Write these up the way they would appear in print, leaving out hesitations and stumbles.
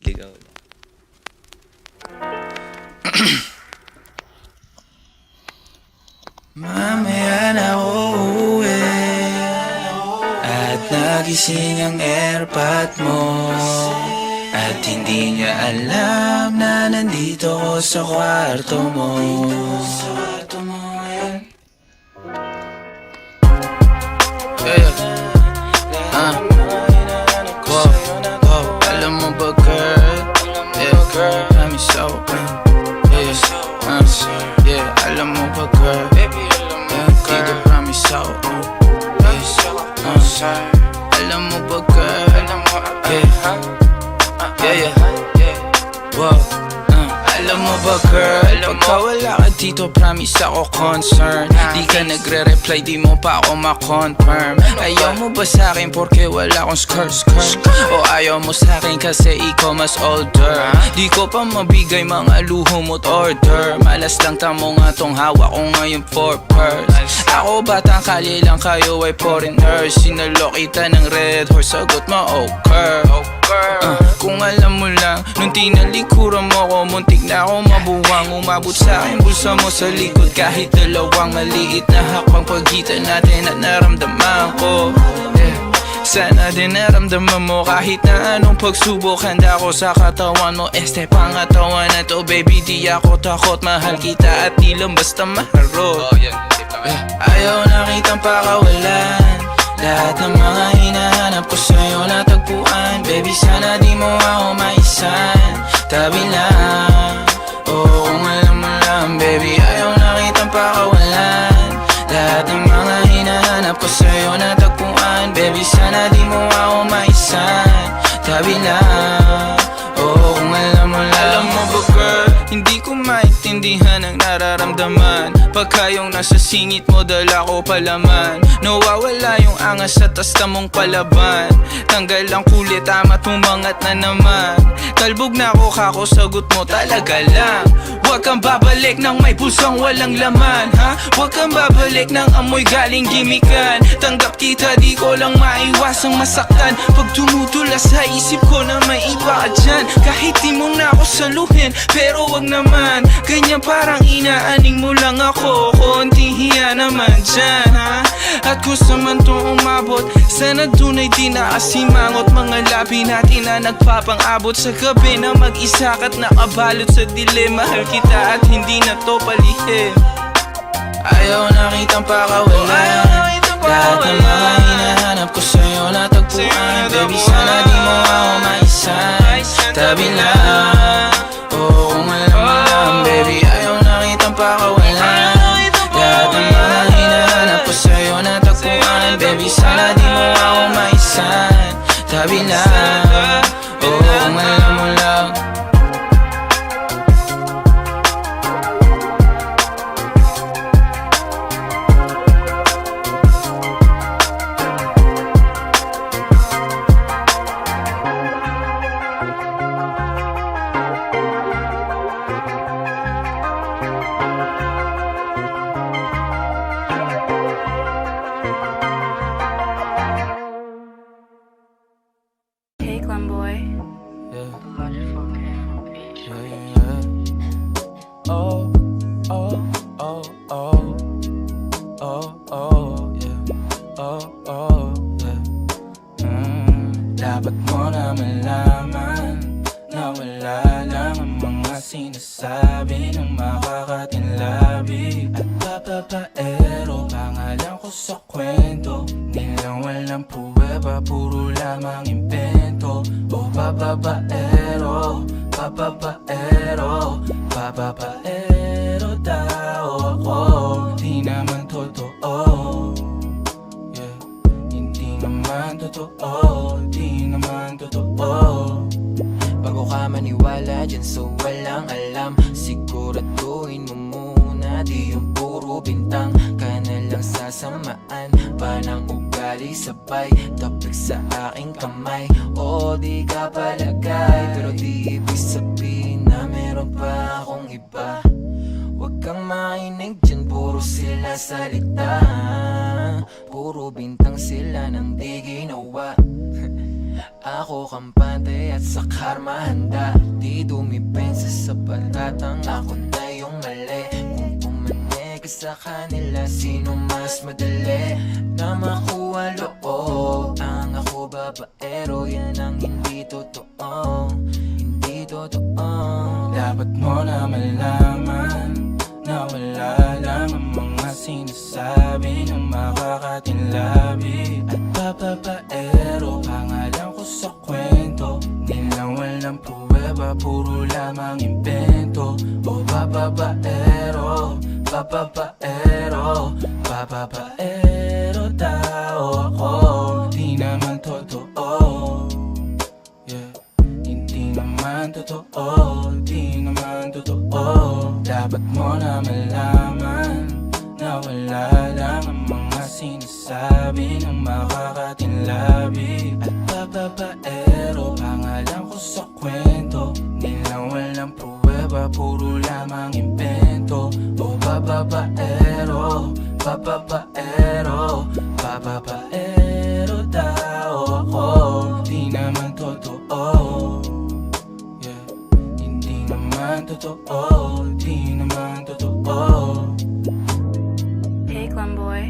sigaw. Mamaya na ako uuwi at nagising ang airpot mo, at hindi niya alam na nandito ko sa kwarto mo. Alam mo ba girl, I'm so alam mo ba girl, dito promise ako. Alam mo ba girl, alam mo ba girl, pagka wala ka dito promise ako concern. Di ka nagre-reply, di mo pa ako ma-confirm. Ayaw mo ba sa'kin porque wala akong skirt? O ayaw mo sa'kin kasi ikaw mas older? Di ko pa mabigay mga luho mo't order. Malas lang tamo nga tong hawak ko ngayon for purse. Ako batang kali lang, kayo ay foreigners. Sinalo kita ng red horse, sagot mo okay. Kung alam mo lang, nung tinalikuran mo ko, muntik na ako mabuwang. Umabot sa'kin bulsa mo sa likod, kahit dalawang maliit na hakbang pagitan natin at naramdaman ko. Sana din naramdaman mo kahit na anong pagsubok. Handa ko sa katawan mo, este pangatawan na to. Baby di ako takot, mahal kita at di lang basta maharot. Ayaw na kitang pakawalan, lahat ng mga hinahanap ko sa'yo natagpuan. Baby sana di mo ako maisan, tabi lang. Oo kung alam mo lang baby, ayaw na kitang pakawalan, lahat ng mga hinahanap ko sa'yo natagpuan. Baby sana di mo ako maisan, tabi lang. Oo kung alam mo lang. Alam mo ba girl, hindi ko maintindihan ang nararamdaman pagka yung nasa singit mo dala ko palaman. Nawawala yung angas sa tasta mong palaban. Tanggal ang kulit, tama't umangat na naman. Talbog na ako kako, sagot mo talaga lang. Huwag kang babalik nang may pusang walang laman, ha? Huwag kang babalik nang amoy galing gimikan. Tanggap kita, di ko lang maiwasang masaktan. Pag tumutula sa isip ko na may iba ka dyan, kahit di mo na ako saluhin, pero wag naman ganyan, parang inaaning mo lang ako. Konting hiya naman dyan, ha? At kung saan man to umabot, sana dunay di naasimangot. Mga labi natin na nagpapang-abot sa gabi na mag-isa ka't nakabalot sa dilim. Mahal kita at hindi na to palihim. Ayaw na kitang pakawalan, lahat ng mga hinahanap ko sa'yo natagpuan. Baby sana di mo ako maisan, tabi lang. Oo kung alam mo lang baby, ayaw na kitang pakawalan, lahat ng mga hinahanap ko sa'yo natagpuan. Baby sana di mo ako maisan, tabi lang. Oo kung alam mo lang. Hey, Glenboy. Oh, oh, oh, oh, oh, oh, yeah. Oh, oh, yeah. Dapat mo na malaman na wala lang ang mga sinasabi ng makakatinlabi at papapaero. Pangalan ko sa kwento, nilang walang pruweba, puro lamang invento. Oh, papapaero, papapaero, papapaero daw ako. Di naman totoo, yeah. Hindi naman totoo, di naman totoo. Bago ka maniwala dyan so walang alam, siguraduhin mo muna di yung puro bintang. Ka na lang sasamaan pa ng ugali sabay tapik sa aking kamay. O di ka palagay, pero di ibig sabihin na meron pa akong iba. Huwag kang mainig dyan, puro sila salita, puro bintang sila nang di ginawa. Ako kampante at sa karma handa. Di dumipensa sa patatang ako na yung mali. Kung pumane ka sa kanila, sino mas madali na makuha loob? Ang ako babaero, yan ang hindi totoo. Hindi totoo. Dapat mo na malaman na wala lang ang mga sinasabi ng makakatinlabi. At papapaero, pangalan ko sa kwento. Di lang walang pruweba, puro lamang invento. O papapaero, papapaero, papapaero tao ako. Di naman totoo, yeah. Hindi naman totoo, di naman totoo. Dapat mo na malaman na wala lang ang mga sinasabi ng makakatinlabi. At papapaero, pangalan ko sa kwento. Di lang walang pruweba, puro lamang invento. O papapaero, papapaero, papapaero tao ako. Di naman totoo, yeah. Hindi naman totoo, di naman totoo. Hey, Clem Boy.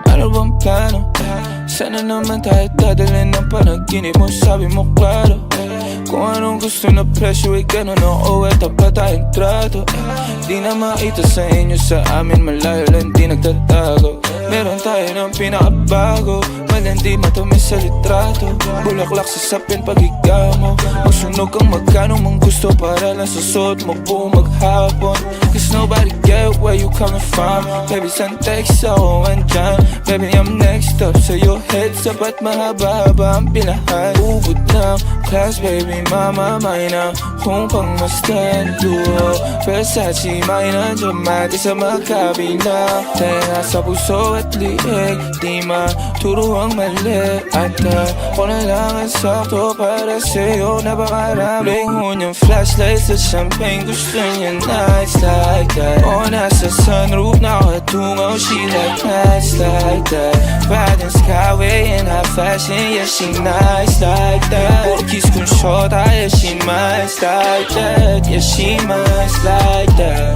Ano bang plano? Sana naman tayo dadalhin ng panaginip mo, sabi mo klaro. Kung anong gusto na presyo ay ganun o eto pa tayong trato. Di na makita sa inyo, sa amin malayo lang di nagtatago. Meron tayo ng pinakabago, malandi matamis sa litrato. Bulaklak sa sapin pag ikaw mo, magsunog kang magkano mang gusto para lang sa suot mo buong maghapon. Cause nobody get where you coming from. Baby, send text ako andyan. Baby, I'm next up sa your heads up at mahaba-haba ang pinahan. Ubod ng class, baby, mama, may na kung pangmastan duo. Versace, may na dramatic sa magkabina. Tenga sa puso at liig, di maturo ang mali. At ako na lang ang sakto para sa'yo, napakarami. Lingon yung flashlight sa champagne, gusto niya nights like that. O nasa sunroof, nakatungaw, she like nights like that. Riding skyway in high fashion, yeah, she nice like that. Puro kiss kong shota, yeah, she nice like that. Yeah, she nice like that.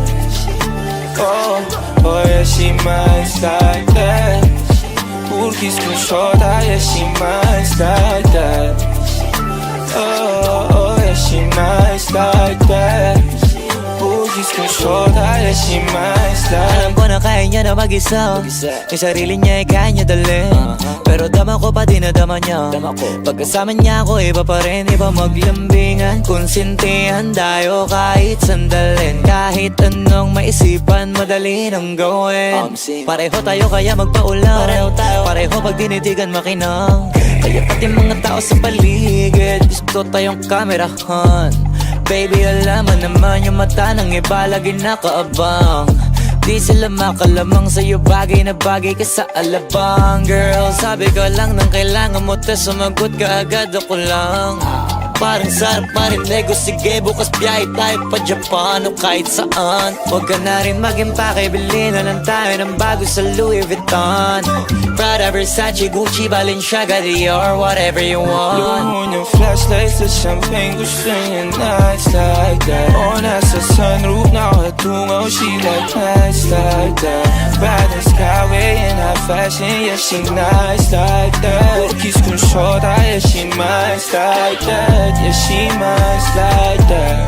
Oh, oh, yeah, she nice like that. Puro kiss kong shota, yeah, she nice like that. Oh, oh, yeah, she nice like that. Bugis kong shota, yeah, she nice like. Alam ko na kaya niya na mag-isa. Yung sarili niya ay kaya niya dalhin. Pero dama ko pa din na dama niya. Pagkasama niya ako, iba pa rin, iba maglambingan. Konsintihan tayo kahit sandalin. Kahit anong maisipan, madali nang gawin. Pareho tayo kaya magpaulan. Pareho pag dinitigan makinang. Kaya pati mga tao sa paligid, gusto tayong kamerahan. Baby, alam mo naman yung mata ng iba lagi nakaabang. Di sila makalamang sa'yo, bagay na bagay ka sa alabang. Girl, sabi ko lang nang kailangan mo, tas sumagot ka agad, ako lang. Parang sarap marinego, sige bukas biyahe tayo pa Japan o kahit saan. Huwag ka na rin mag-impake, bili na lang tayo ng bago sa Louis Vuitton. Prada, Versace, Gucci, Balenciaga, Dior, whatever you want. Lungon yung flashlight sa champagne, gusto niya nights like that. O nasa sunroof, nakatungaw, she like nights like that. Riding skyway in high fashion, yeah, she nice like that. Puro kiss kong shota, yeah, she nice like that. Yeah, she nice like that.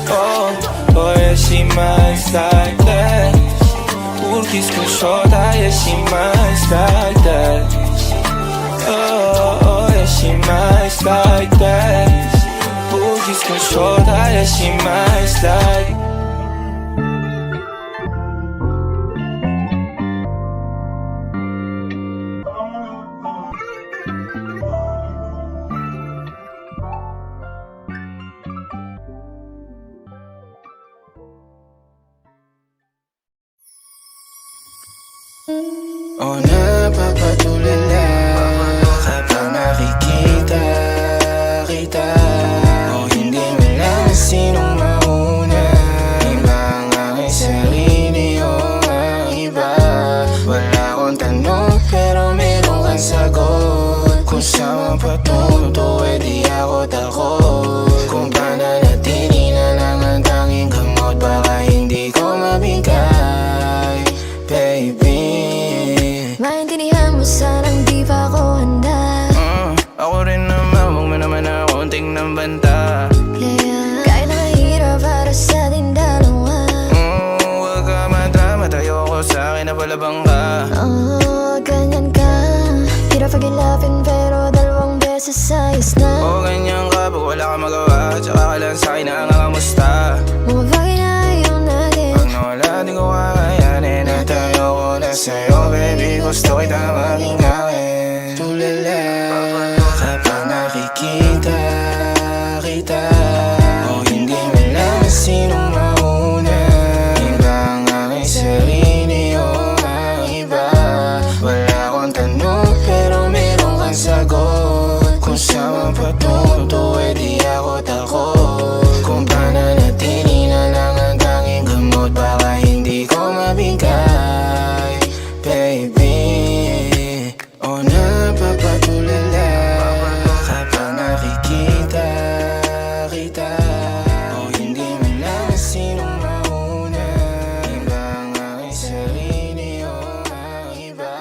Oh, oh, yeah, she nice like that. Puro kiss kong shota, yeah, she nice like that. Oh, oh, yeah, she nice like that. Puro kiss kong shota, yeah, she nice like. O napapatulala kapag nakikita kita. O hindi mo lang sinong mauna, iba ang aking sarili o ang iba. Wala akong tanong pero meron kang sagot. Kung saan patunto eh di ako takot. Kung pananatili na lang ang tanging gamot, baka hindi ko mabigay, baby. Maintindihan mo sanang di pa ako handa. Ako rin naman, huwag mo naman ako tingnan banta. Kahit nakahirap para sa ating dalawa. Huwag ka madrama, tayo ko sa akin na palabang ka. Ganyan ka. Hirap pag-ilapin pero dalawang beses ayos na. Ganyan ka, pag wala ka magawa, tsaka ka lang sa'kin na nangangamusta. Mga bagay na ayaw natin. Pag nawala, di ko kakayanin at tayo ko na sa'yo, baby. Gusto kita maging akin. Tulala kapag nakikita kita. O hindi mo lang sinong mauna, iba ang aking sarili o ang iba. Wala akong tanong pero meron kang sagot. Kung saan patunto eh di ako takot. Kung pananatili na lang ang tanging gamot, baka hindi ko mabigay, baby. O napapatulala kapag nakikita kita. O hindi mo lang sinong mauna, iba ang aking sarili o ang iba.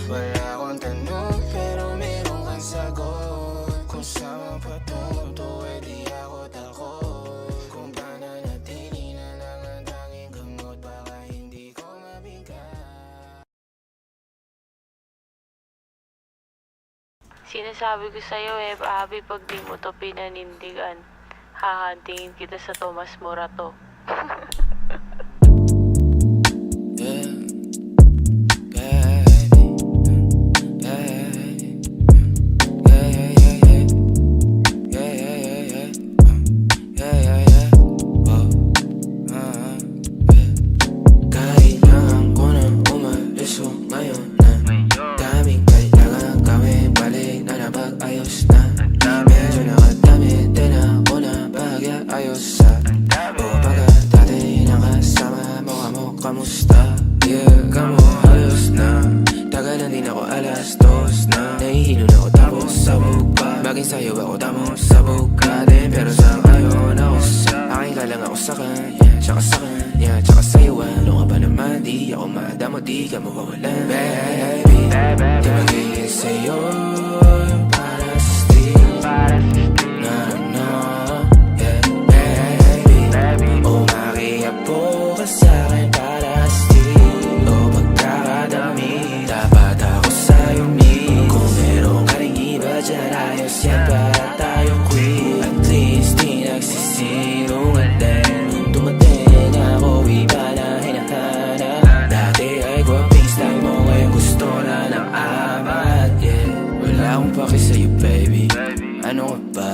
Wala akong tanong pero meron kang sagot. Kung saan patunto eh di ako takot. Kung pananatili na lang ang tanging gamot, baka hindi ko mabigay. Sinasabi ko sa'yo Abby, pag di mo to pinanindigan, hahantingin kita sa Tomas Morato. Kailangan ko nang umalis ngayon na. Daming kailangan gawin, balik na napag-ayos na. Medyo nakadami din ako na pag-ayos sa. O baga dati nakasama mo, amo kamusta? Yeah, kamo ayos na. Tagal na din ako, 2:00 na. Nahihilo na ako tapos sabog pa. Maging sayo ako tamang sabog ka din. Pero sa ngayon ako sa akin ka lang ako sa kanya, tsaka sa kanya, tsaka sa'yo. Ano ka ba naman, di ako madamo, di ka mawawalan. Baby, di magiging sa'yo yung para sa street. No, no, yeah, baby. O makiapo ka sa'kin para sa street. O pagkakadami, dapat ako sa'yo meet. Kung meron ka rin iba dyan, ayos yan para tayo quit. At least di nagsisinungaling. Dumating ako, iba na hinahanap. Dati ay gwaping style mo, ngayon gusto na ng amat, yeah. Wala akong paki sa'yo, baby. Ano ka ba?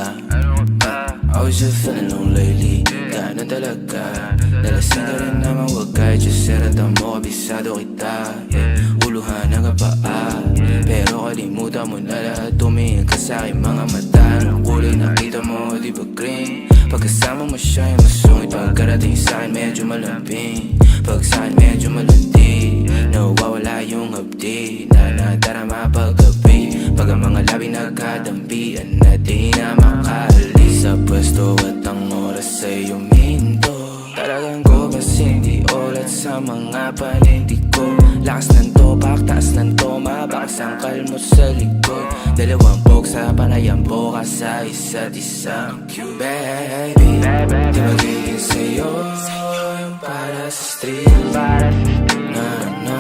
I was just feeling low lately. Ganun talaga. Nalasing ka rin naman, wag kahit just seratan mo, kabisado kita, yeah. Uluhan ang kapaa, pero kalimutan mo na lahat. Tumingin ka sa'king mga mata. Anong kulay nakita mo, di ba green? Pagkasama mo siya yung masungit. Pagkarating sa'kin medyo malambing. Pag sa'kin medyo malandi, nawawala yung hapdi na nadarama paggabi. Pag ang mga labi nagkadampian na di na makaalis sa pwesto at ang oras ay uminto. Talagang ko kasing di ulat sa mga panindig ko. Lakas ng topak, taas ng toma, bakas ang kalmot sa likod. Dalawang pok sa panayang boka sa isa't isang cute. Baby, di magiging sa'yo yung para sa street. No, no,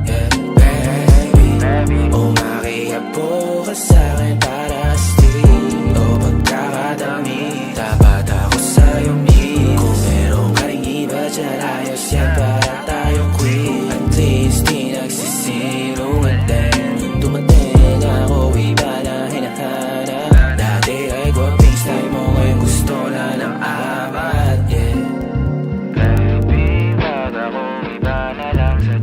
yeah, baby. O makiapo ka sa'kin para sa street. O pagkakadami, dapat ako sa'yo meet. Kung meron ka rin iba dyan, ayos yan para tayo quit. At least di nagsisinungaling. Dumating ako, iba na hinahanap. Dati ay gwaping style mo, ngayon gusto na ng amat, yeah. Baby, wag ako iba na lang sa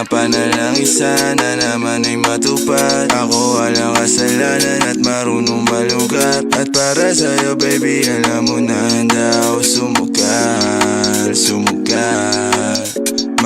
Mga panalangin sana naman ay matupad. Ako walang kasalanan at marunong malugat. At para sa'yo baby alam mo na handa ako sumugal, sumugal.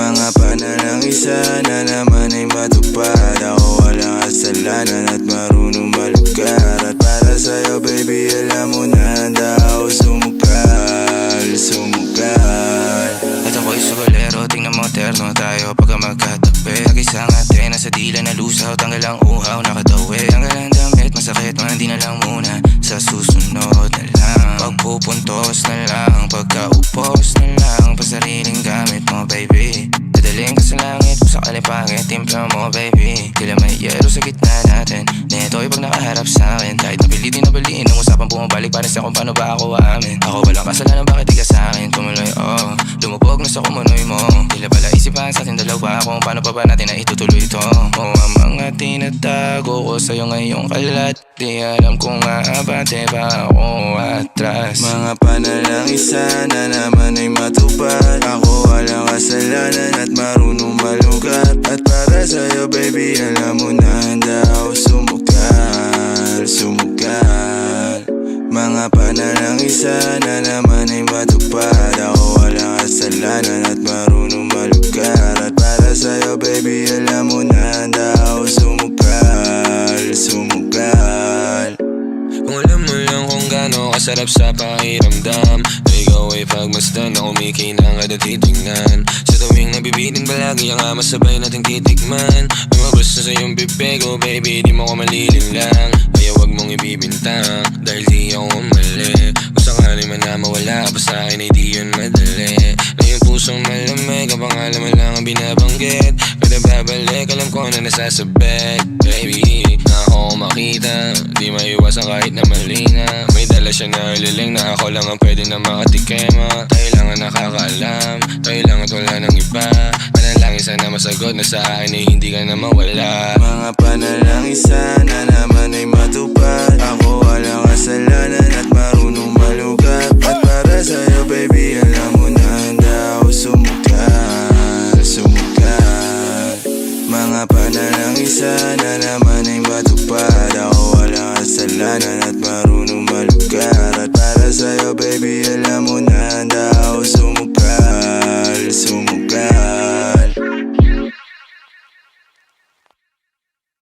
Mga panalangin sana naman ay matupad. Ako walang kasalanan at marunong malugat. At para sa'yo baby alam mo na handa ako sumugal, sumugal. At ako'y subalero, tingnan mo terno tayo pagka magkatabi. Nag-isang ate, nasa dila na lusaw, tanggal ang uhaw, nakatawi. Tanggal ang damit, masakit, hindi na lang muna. Sa susunod na lang, pagpupuntos na lang, pagkaupos na lang, pasariling gamit mo baby. Dadaling ka sa langit, sa kalipangit, timpla mo baby. Tila may yero sa gitna natin, neto'y pag nakaharap sa'kin. Kahit napilitin na baliin, ang usapang bumabalik para sa kung paano ba ako aamin. Ako walang kasalanan, bakit di ka sa'kin tumuloy, oh. Lumubog na sa kumunoy mo, tila pala isipan sa ating dalawa kung paano pa ba natin na itutuloy ito. Oh, ang mga tinatago ko sa'yo ngayong kalat, di alam kung maabante pa ako atras. Mga panalangin sana naman ay matupad. Ako walang kasalanan at marunong malugat. At para sa'yo baby alam mo na handa ako sumugal, sumugal. Mga panalangin sana naman ay matupad. Ako walang kasalanan at marunong malugat. At para sa'yo baby alam mo na handa ako sumugal, sumugal. Kung alam mo lang kung gaano kasarap sa pakiramdam na ikaw ay pagmasdan na kumikinang at titignan. Sa tuwing nabibitin palagi ang masabay nating titikman. Lumabas na sa iyong bibig, oh baby di mo ko malilinlang. Kaya wag mong ibibintang dahil di ako mali. Kung sakali man na mawala pa sa akin ay di yun madali. Na yung pusong malamig, ang pangalan mo lang ang binabanggit. Kada babalik alam ko na nasasabit. Baby, na ako makita, di maiwasan kahit na mali na. May dala siya na ililing na ako lang ang pwede na makatikema. Tayo lang ang nakakaalam, tayo lang at wala ng iba. Panalangin sana masagot na sa akin ay hindi ka na mawala. Mga panalangin sana naman ay matupad. Ako walang kasalanan at marunong malugat. At para sa'yo baby alam mo na handa ako sumugal, sumugal. Mga panalangin sana naman ay matupad. Ako walang kasalanan at